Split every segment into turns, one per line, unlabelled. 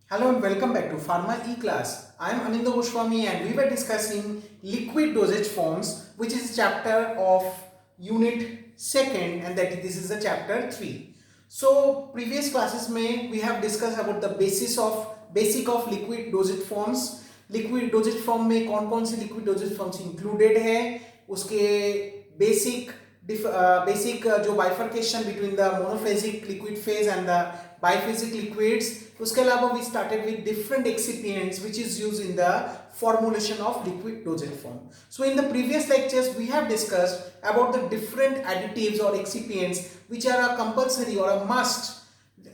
Hello and welcome back to Pharma E-Class. I am Anindya Goswami and we were discussing liquid dosage forms, which is chapter of unit 2nd, and that this is the chapter 3. So previous classes में we have discussed about the basic of liquid dosage forms. Liquid dosage form में कौन कौन सी liquid dosage forms included है, उसके basic जो bifurcation between the monophasic liquid phase and the biphasic liquids. उसके अलावा we started with different excipients which is used in the formulation of liquid dosage form. So in the previous lectures we have discussed about the different additives or excipients which are a compulsory or a must,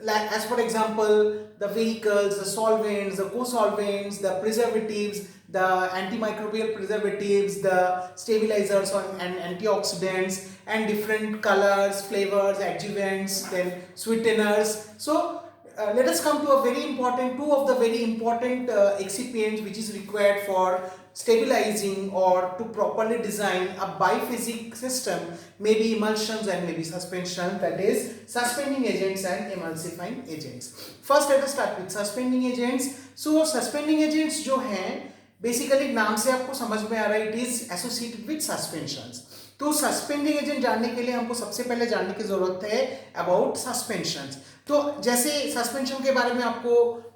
like as for example the vehicles, the solvents, the co-solvents, the preservatives, the antimicrobial preservatives, the stabilizers and antioxidants, and different colors, flavors, adjuvants, then sweeteners. So let us come to two of the very important excipients which is required for stabilizing or to properly design a biphasic system, maybe emulsions and maybe suspension, that is suspending agents and emulsifying agents. First let us start with suspending agents. So suspending agents जो हैं basically नाम से आपको समझ में आ रहा है, it is associated with suspensions. तो सस्पेंडिंग एजेंट जानने के लिए हमको सबसे पहले जानने की जरूरत है अबाउट सस्पेंशंस. तो जैसे सस्पेंशन के बारे में आपको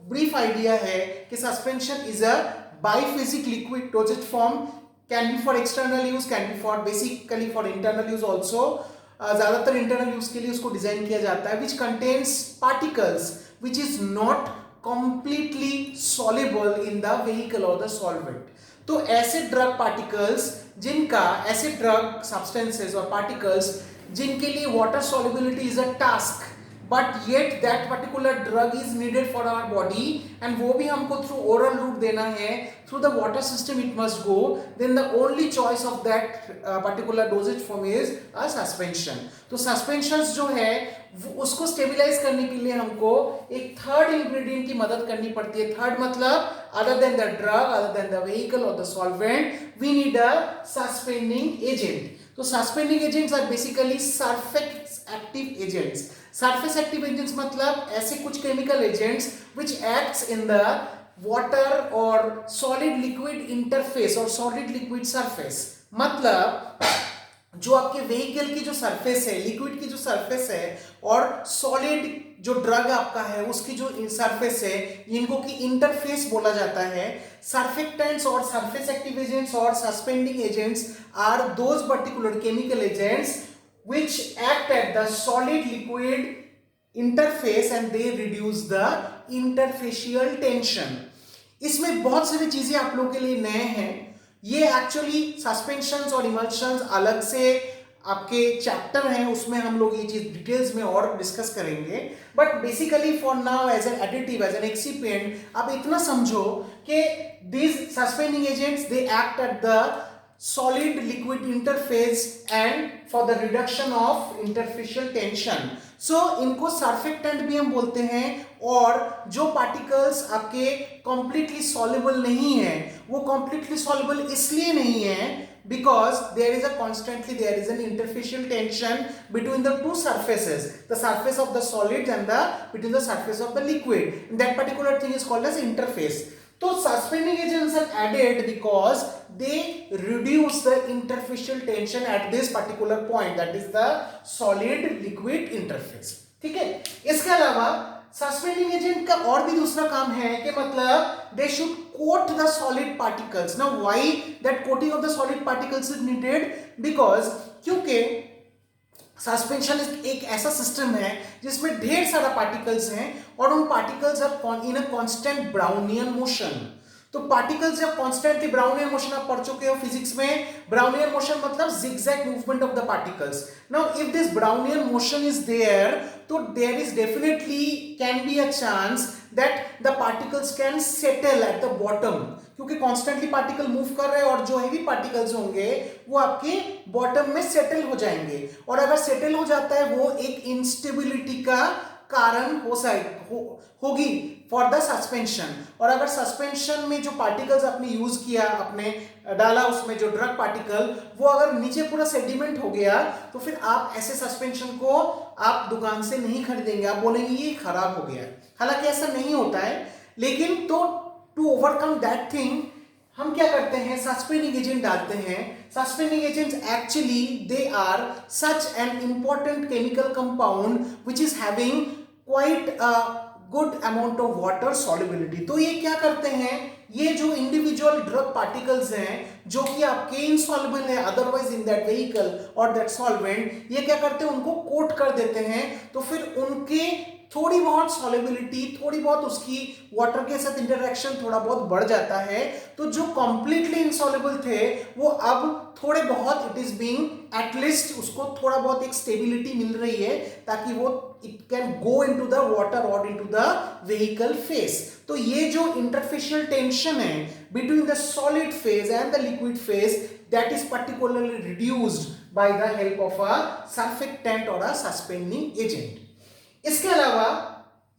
ब्रीफ आइडिया है कि suspension is a biphasic liquid dosage form, can be for external use, can be for basically for internal use also. ज्यादातर इंटरनल यूज के लिए उसको डिजाइन किया जाता है, which contains particles which is not completely soluble in the vehicle or the solvent. तो ऐसे drug particles जिनका ऐसे ड्रग सब्सटेंसेस और पार्टिकल्स जिनके लिए water solubility is a task, but yet that particular drug is needed for our body and वो भी हमको through oral route देना है, through the water system it must go, then the only choice of that particular dosage form is a suspension. तो suspensions जो है उसको stabilise करने के लिए हमको एक थर्ड इंग्रेडिएंट की मदद करनी पड़ती है. थर्ड मतलब other than the drug, other than the vehicle और the solvent, we need a suspending agent. तो suspending agents are basically surface active agents. Surface active agents मतलब ऐसे कुछ chemical agents which acts in the water और solid liquid interface और solid liquid surface. मतलब जो आपके व्हीकल की जो सरफेस है, लिक्विड की जो सरफेस है, और सॉलिड जो ड्रग आपका है उसकी जो सरफेस है, इनको की इंटरफेस बोला जाता है. सर्फेक्टेंट्स और सरफेस एक्टिव एजेंट्स और suspending agents are those particular chemical agents which act at the solid liquid interface and they reduce the interfacial tension. इसमें बहुत सारी चीजें आप लोगों के लिए नए हैं. ये एक्चुअली सस्पेंशंस और इमल्शंस अलग से आपके चैप्टर हैं, उसमें हम लोग ये चीज डिटेल्स में और डिस्कस करेंगे. But basically for now as an additive, as an excipient, आप इतना समझो कि these suspending agents they act at the solid liquid interface and for the reduction of interfacial tension. So इनको surfactant भी हम बोलते हैं. और जो particles आपके completely soluble नहीं है, वो completely soluble इसलिए नहीं है because there is an interfacial tension between the two surfaces, the surface of the solids and between the surface of the liquid. And that particular thing is called as interface. तो suspending agents are added because they reduce the interfacial tension at this particular point, that is the solid liquid interface. ठीक है. इसके अलावा suspending agent का और भी दूसरा काम है कि मतलब they should coat the solid particles. Now why that coating of the solid particles is needed? Because क्योंकि सस्पेंशन एक ऐसा सिस्टम है जिसमें ढेर सारा पार्टिकल्स हैं और उन particles are in a constant Brownian motion. तो पार्टिकल्स जब कॉन्स्टेंटली ब्राउनियन मोशन आप पढ़ चुके हो फिजिक्स में. ब्राउनियन मोशन मतलब zigzag movement of the particles. Now if this Brownian motion is there, तो there is definitely can be a chance that the particles can settle at the bottom, क्योंकि constantly particle move कर रहे हैं और जो heavy particles होंगे वो आपके बॉटम में सेटल हो जाएंगे. और अगर सेटल हो जाता है वो एक इंस्टेबिलिटी का कारण होगी फॉर द सस्पेंशन. और अगर सस्पेंशन में जो पार्टिकल्स आपने यूज किया, आपने डाला उसमें जो ड्रग पार्टिकल, वो अगर नीचे पूरा सेडिमेंट हो गया तो फिर आप ऐसे सस्पेंशन को आप दुकान से नहीं खरीदेंगे, आप बोलेंगे ये खराब हो गया है. हालांकि ऐसा नहीं होता है. लेकिन तो टू ओवरकम दैट थिंग हम क्या करते हैं, सस्पेंडिंग एजेंट डालते हैं. Suspending agents actually they are such an important chemical compound which is having quite good amount of water solubility. तो ये क्या करते हैं, ये जो इंडिविजुअल ड्रग पार्टिकल्स हैं जो कि आपके इनसॉल्युबल है अदरवाइज इन दैट व्हीकल और दैट सॉल्वेंट, ये क्या करते हैं, उनको कोट कर देते हैं. तो फिर उनके थोड़ी बहुत सॉल्युबिलिटी, थोड़ी बहुत उसकी वाटर के साथ इंटरेक्शन थोड़ा बहुत बढ़ जाता है. तो जो कंप्लीटली इनसॉल्युबल थे वो अब थोड़े बहुत इट इज बीइंग एटलीस्ट उसको थोड़ा बहुत एक स्टेबिलिटी मिल रही है ताकि वो it can go into the water और इनटू द व्हीकल फेस. तो ये जो इंटरफेशियल टेंशन है between the solid phase and the liquid phase that is particularly reduced by the help of a surfactant or a suspending agent. इसके अलावा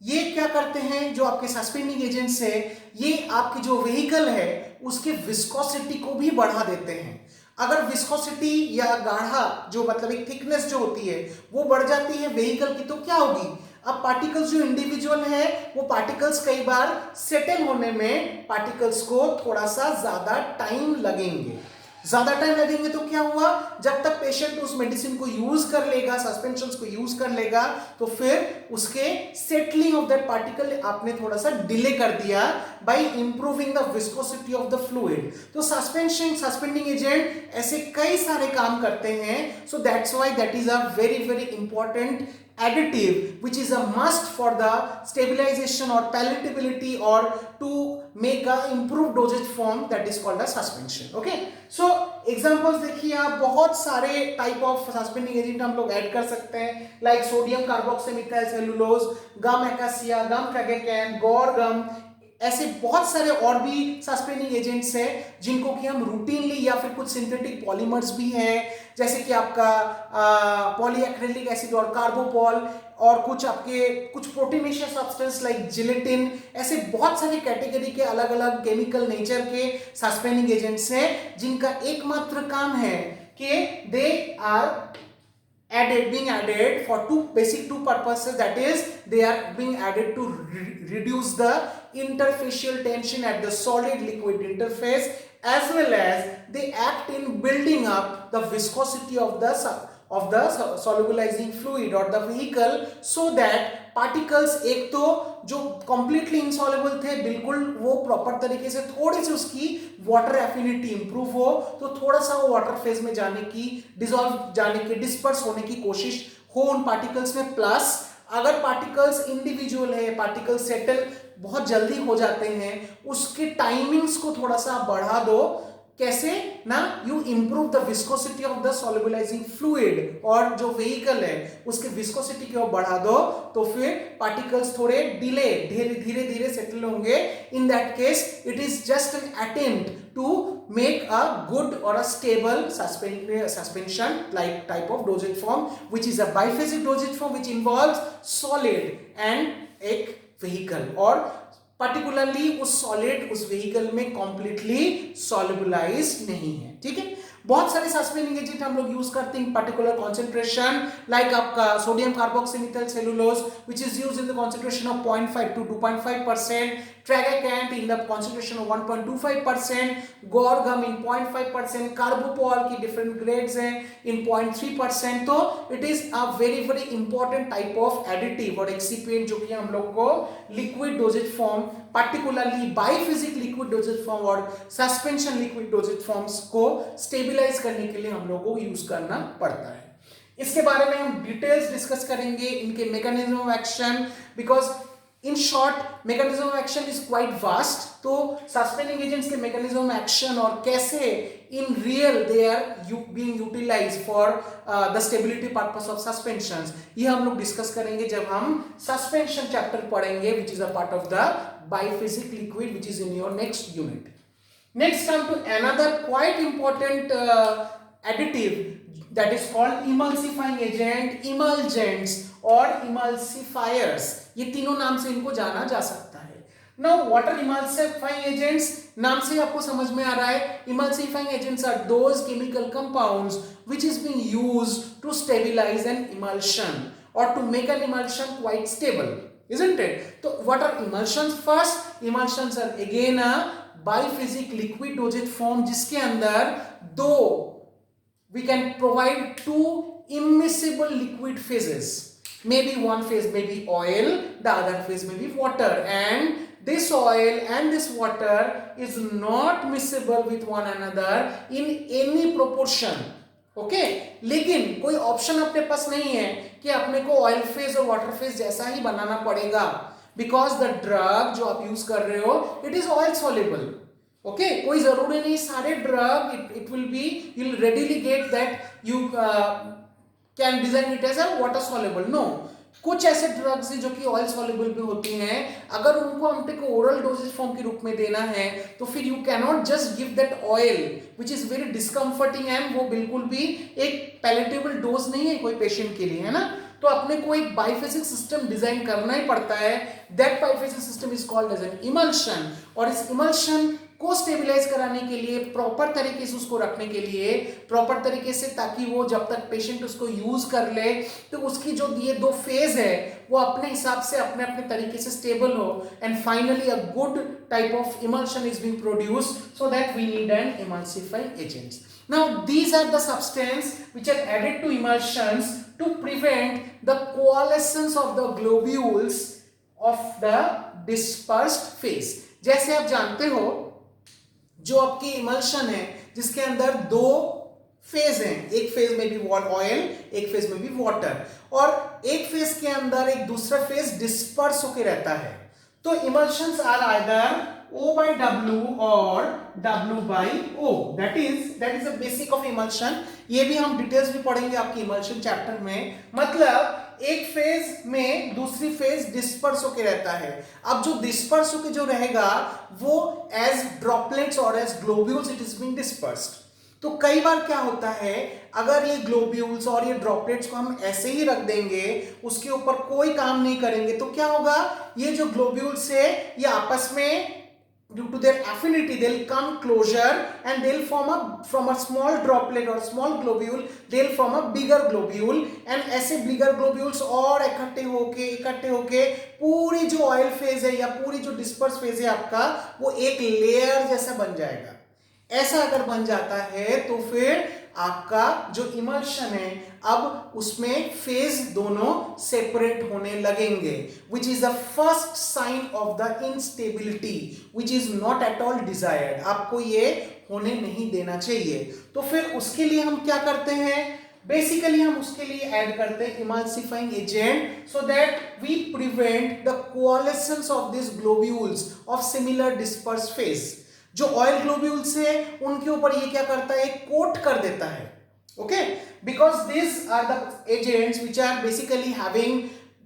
ये क्या करते हैं, जो आपके सस्पेंडिंग एजेंट्स है, ये आपकी जो व्हीकल है उसके विस्कोसिटी को भी बढ़ा देते हैं. अगर विस्कोसिटी या गाढ़ा जो मतलब एक थिकनेस जो होती है वो बढ़ जाती है व्हीकल की, तो क्या होगी, अब पार्टिकल्स जो इंडिविजुअल है वो पार्टिकल्स कई बार सेटल होने में पार्टिकल्स को थोड़ा सा ज्यादा टाइम लगेंगे. ज्यादा टाइम लगेंगे तो क्या हुआ, जब तक पेशेंट उस मेडिसिन को यूज कर लेगा, सस्पेंशंस को यूज कर लेगा, तो फिर उसके सेटलिंग ऑफ दैट पार्टिकल आपने थोड़ा सा डिले कर दिया by improving the viscosity of the fluid. तो सस्पेंडिंग एजेंट ऐसे कई सारे काम करते हैं. So that's why that is a very very important additive which is a must for the stabilization or palatability or to make a improved dosage form that is called as suspension. Okay, so examples देखिए आप, बहुत सारे type of suspending agent हम लोग add कर सकते हैं like sodium carboxymethyl cellulose, gum acacia, gum tragacan, gorgum. ऐसे बहुत सारे और भी सस्पेंडिंग एजेंट्स हैं जिनको कि हम रूटीनली या फिर कुछ सिंथेटिक पॉलीमर्स भी हैं जैसे कि आपका पॉलीएक्रिलिक एसिड और कार्बोपॉल, और कुछ आपके कुछ प्रोटीनेशियस सब्सटेंस लाइक जिलेटिन. ऐसे बहुत सारे कैटेगरी के अलग अलग केमिकल नेचर के सस्पेंडिंग एजेंट्स हैं जिनका एकमात्र काम है कि they are being added for two purposes, that is they are being added to reduce the interfacial tension at the solid liquid interface, as well as they act in building up the viscosity of the solubilizing fluid or the vehicle, so that particles एक तो जो completely insoluble थे बिल्कुल वो proper तरीके से थोड़ी सी उसकी वाटर एफिनिटी इंप्रूव हो, तो थोड़ा सा वो वाटर फेज में जाने की, डिसॉल्व जाने की, डिस्पर्स होने की कोशिश हो उन पार्टिकल्स में. प्लस अगर पार्टिकल्स इंडिविजुअल है, पार्टिकल्स सेटल बहुत जल्दी हो जाते हैं, उसके टाइमिंग्स को थोड़ा सा बढ़ा दो. कैसे ना, you improve the viscosity of the solubilizing fluid, और जो व्हीकल है उसके विस्कोसिटी को बढ़ा दो तो फिर पार्टिकल्स थोड़े धीरे धीरे सेटल होंगे. In that case it is just an attempt to make a good or a stable suspension like type of dosage form, which is a biphasic dosage form which involves solid and एक vehicle, और particularly उस solid उस vehicle में completely solubilized नहीं है. ठीक है, बहुत सारे सस्पेंडिंग एजेंट हम लोग यूज करते हैं पर्टिकुलर कॉन्सेंट्रेशन, लाइक आपका sodium carboxymethyl cellulose which is used in the concentration of 0.5 to 2.5%, tragacanth in the concentration of 1.25%, guar gum in 0.5%, Carbopol की डिफरेंट ग्रेड्स हैं इन 0.3%. तो it is a very very important type of additive और excipient जो कि हम लोग को liquid dosage form, particularly biphasic liquid dosage form और सस्पेंशन लिक्विड डोजेज फॉर्म्स को स्टेबलाइज करने के लिए हम लोग को यूज करना पड़ता है. इसके बारे में हम डिटेल्स डिस्कस करेंगे, इनके mechanism of action, because in short mechanism of action is quite vast. तो सस्पेंडिंग एजेंट्स के मैकेनिज्म ऑफ एक्शन और कैसे in real they are being utilised for the stability purpose of suspensions, ये हम लोग discuss करेंगे जब हम सस्पेंशन चैप्टर पढ़ेंगे which is a part of the biphasic liquid which is in your next unit. Next come to another quite important additive that is called emulsifying agent, emulgents or emulsifiers. ये तीनों नाम से इनको जाना जा सकता है. Now what are emulsifying agents? नाम से आपको समझ में आ रहा है, emulsifying agents are those chemical compounds which is being used to stabilize an emulsion or to make an emulsion quite stable. isn't it? So what are emulsions? First, emulsions are again a biphasic liquid dosage form जिसके अंदर दो we can provide two immiscible liquid phases. Maybe one phase may be oil, the other phase may be water, and this oil and this water is not miscible with one another in any proportion. Okay लेकिन कोई option अपने पास नहीं है कि अपने को oil phase और water phase जैसा ही बनाना पड़ेगा, बिकॉज द ड्रग जो आप यूज कर रहे हो it is oil soluble. Okay कोई जरूरी नहीं सारे drug it will be you will readily get that you can design it as a water soluble. No, कुछ ऐसे ड्रग्स हैं जो कि ऑयल सॉल्युबल भी होती हैं. अगर उनको हमने को ओरल डोजेज फॉर्म के रूप में देना है तो फिर you can not just give that oil which is very discomforting and वो बिल्कुल भी एक पैलेटेबल डोज नहीं है कोई पेशेंट के लिए, है ना. तो अपने को एक बाइफेसिक सिस्टम डिजाइन करना ही पड़ता है. That biphasic system is called as an emulsion. और इस इमल्शन को स्टेबलाइज कराने के लिए, प्रॉपर तरीके से उसको रखने के लिए, प्रॉपर तरीके से ताकि वो जब तक पेशेंट उसको यूज कर ले तो उसकी जो ये दो फेज है वो अपने हिसाब से अपने अपने तरीके से स्टेबल हो and finally a good type of emulsion is being produced so that we need an emulsifying agents. Now these are the substance which are added to emulsions to prevent the coalescence of the globules of the dispersed phase. जैसे आप जानते हो जो आपकी emulsion है जिसके अंदर दो फेज हैं, एक फेज में भी ऑयल, एक फेज में भी वाटर, और एक फेज के अंदर एक दूसरा फेज डिस्पर्स होके रहता है. तो emulsions are either O by W और W by O. that is the basic of emulsion. ये भी हम डिटेल्स भी पढ़ेंगे आपकी इमल्शन चैप्टर में. मतलब एक फेज में दूसरी फेज डिस्पर्स होके रहता है. अब जो डिस्पर्स होके जो रहेगा वो एज ड्रॉपलेट्स और as globules it is being dispersed. तो कई बार क्या होता है, अगर ये ग्लोब्यूल्स और ये ड्रॉपलेट्स को हम ऐसे ही रख देंगे, उसके ऊपर कोई काम नहीं करेंगे, तो क्या होगा, ये जो ग्लोब्यूल्स है ये आपस में due to their affinity they'll come closer and they'll form from a small droplet or small globule they'll form a bigger globule, and ऐसे bigger globules और इकट्ठे होके पूरी जो ऑयल फेज है या पूरी जो डिस्पर्स फेज है आपका वो एक लेयर जैसा बन जाएगा. ऐसा अगर बन जाता है तो फिर आपका जो इमल्शन है अब उसमें फेज दोनों सेपरेट होने लगेंगे, which is the first sign of the instability which is not at all desired. आपको ये होने नहीं देना चाहिए. तो फिर उसके लिए हम क्या करते हैं, बेसिकली हम उसके लिए ऐड करते हैं emulsifying agent so that we prevent the coalescence of this globules of similar disperse phase. जो ऑयल ग्लोब्यूल्स है उनके ऊपर ये क्या करता है, कोट कर देता है. Okay, because this are the agents which are basically having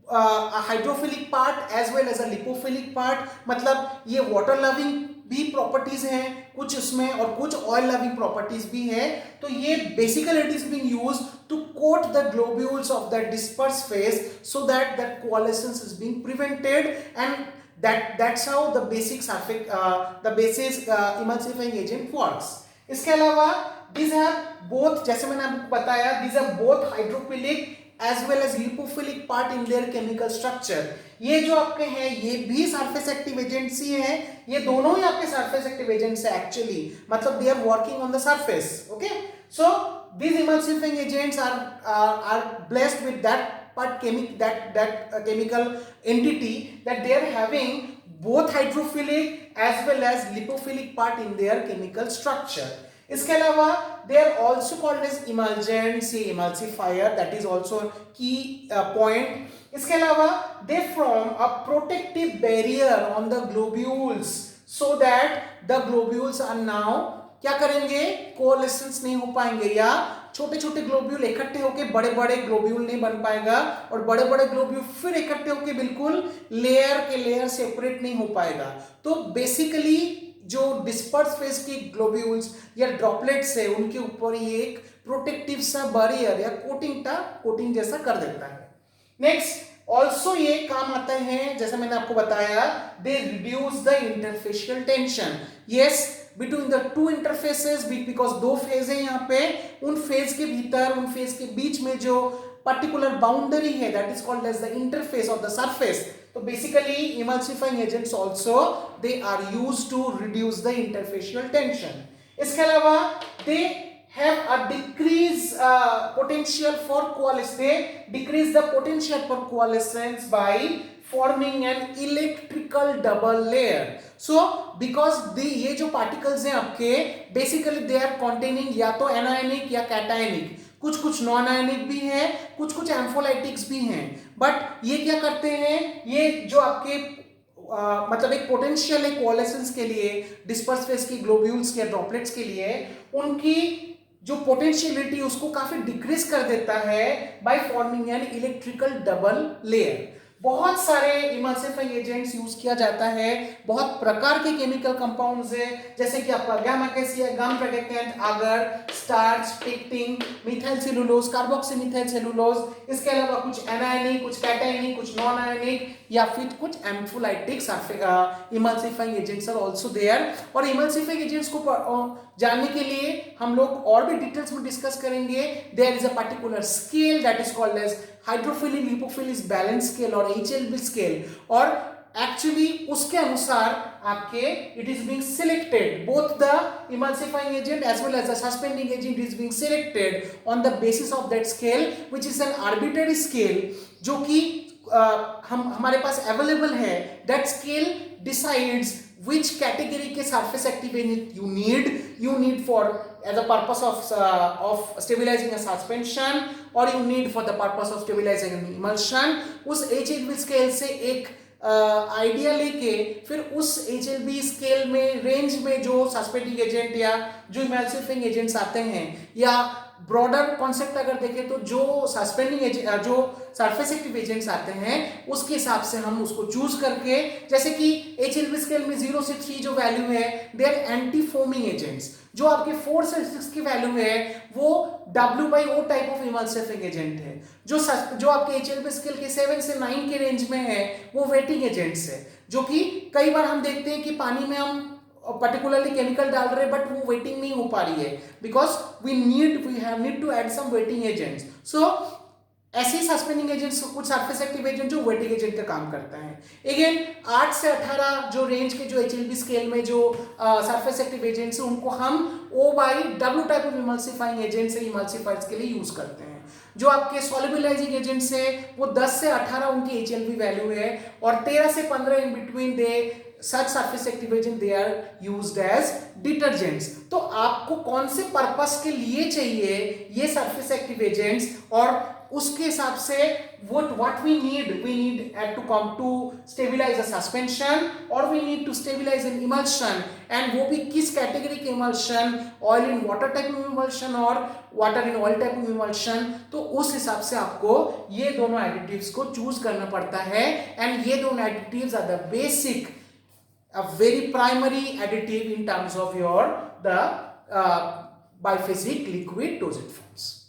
a hydrophilic part as well as a lipophilic part. मतलब ये water loving भी प्रॉपर्टीज हैं कुछ उसमें और कुछ ऑयल लविंग प्रॉपर्टीज भी है. तो ये basically it is being used to coat the globules of the disperse phase so that that coalescence is being prevented and that's how the basic emulsifying agent works. इसके अलावा these are both, जैसे मैंने आपको बताया, these are both hydrophilic as well as lipophilic part in their chemical structure. ये जो आपके हैं ये भी surface active agents ही हैं, ये दोनों ही आपके surface active agents हैं actually, मतलब they are working on the surface. Okay, so these emulsifying agents are blessed with that chemical entity that they are having both hydrophilic as well as lipophilic part in their chemical structure. इसके अलावा they are also called as emulgents, emulsifier, that is also key point. इसके अलावा they form a protective barrier on the globules so that the globules are now क्या करेंगे, कोलेसेंस नहीं हो पाएंगे या छोटे छोटे ग्लोब्यूल इकट्ठे होके बड़े बड़े ग्लोब्यूल नहीं बन पाएगा और बड़े बड़े ग्लोब्यूल फिर इकट्ठे होके बिल्कुल लेयर के लेयर सेपरेट नहीं हो पाएगा. तो बेसिकली जो डिस्पर्स फेज की ग्लोब्यूल्स या ड्रॉपलेट्स है उनके ऊपर ये एक प्रोटेक्टिव सा बैरियर या कोटिंग जैसा कर देता है. नेक्स्ट ऑल्सो ये काम आता है, जैसा मैंने आपको बताया, दे reduce the interfacial tension. Yes, between the two interfaces, because दो फेज है यहाँ पे, उन फेज के भीतर, उन फेज के बीच में जो पर्टिकुलर बाउंड्री है that is called as the interface of the surface, तो basically emulsifying agents also they are used to reduce the interfacial tension. इसके अलावा दे have a decrease potential for coalescence. They decrease the potential for coalescence by forming an electrical double layer. So because ये जो particles हैं आपके basically they are containing या तो anionic या cationic, कुछ नॉन आयनिक भी हैं, कुछ एम्फोलाइटिक्स भी हैं. बट ये क्या करते हैं, ये जो आपके मतलब एक पोटेंशियल है कोएलेसेंस के लिए, डिस्पर्स फेस की ग्लोब्यूल्स के ड्रॉपलेट्स के लिए, उनकी जो पोटेंशियलिटी उसको काफी डिक्रीज कर देता है by forming an electrical double layer. बहुत सारे इमल्सिफाइंग एजेंट्स यूज किया जाता है, बहुत प्रकार के केमिकल कंपाउंड्स है, जैसे कि आपका gum acacia, gum protectant, agar, starch, pectin, methyl cellulose, carboxymethyl cellulose. इसके अलावा कुछ एनायनिक, कुछ कैटायनिक, कुछ नॉन आयनिक या फिर कुछ ampholytics emulsifying agents are also there. और इमल्सिफाइंग एजेंट्स को जानने के लिए हम लोग और भी डिटेल्स में डिस्कस करेंगे. There is a particular scale that is called as hydrophilic lipophilic balance scale और HLB स्केल. और एक्चुअली उसके अनुसार आपके it is being selected, both the emulsifying agent as well as the suspending agent is being selected on the basis of that scale which is an arbitrary scale, जो कि हमारे पास available है. That scale decides which category के surface active agent you need for as a purpose of stabilizing a suspension or you need for the purpose of stabilizing an emulsion. उस HLB scale से एक idea लेके फिर उस HLB scale में range में जो सस्पेंडिंग एजेंट या जो इमल्सिफाइंग एजेंट्स आते हैं, या ब्रॉडर कॉन्सेप्ट अगर देखें तो जो सस्पेंडिंग एजेंट, जो सरफेस एक्टिव एजेंट्स आते हैं उसके हिसाब से हम उसको चूज करके, जैसे कि HLB स्केल में 0 से 3 जो वैल्यू है they are anti foaming agents. जो आपके 4 से 6 की वैल्यू है वो WO type of emulsifying agent है. जो आपके HLB स्केल के 7 से 9 के रेंज में है वो वेटिंग एजेंट्स है, जो कि कई बार हम देखते हैं कि पानी में हम पर्टिकुलरली केमिकल डाल रहे हैं बट वो वेटिंग नहीं हो पा रही है, because we need to add some wetting agents. So ऐसे सस्पेंडिंग एजेंट्स, कुछ सरफेस एक्टिव एजेंट जो वेटिंग एजेंट का काम करता है. अगेन 8 से 18 जो रेंज के जो HLB स्केल में जो सरफेस एक्टिव एजेंट्स हैं उनको हम O/W type of emulsifying agents से इमल्सिफायर्स के लिए यूज करते हैं. जो आपके सॉल्युबलाइजिंग एजेंट्स है वो 10 से 18 उनकी HLB वैल्यू है, और 13 से 15 in between they such surface active agent they are used as detergents. तो आपको कौन से पर्पस के लिए चाहिए ये सरफेस एक्टिव एजेंट्स, और उसके हिसाब से what we need to stabilize a suspension or we need to stabilize an emulsion, and वो भी किस कैटेगरी के emulsion, oil in water type of emulsion और water in oil type of emulsion. तो उस हिसाब से आपको ये दोनों एडिटिव्स को चूज करना पड़ता है, एंड ये दोनों additives are the basic, a very primary additive in terms of the biphasic liquid dosage forms.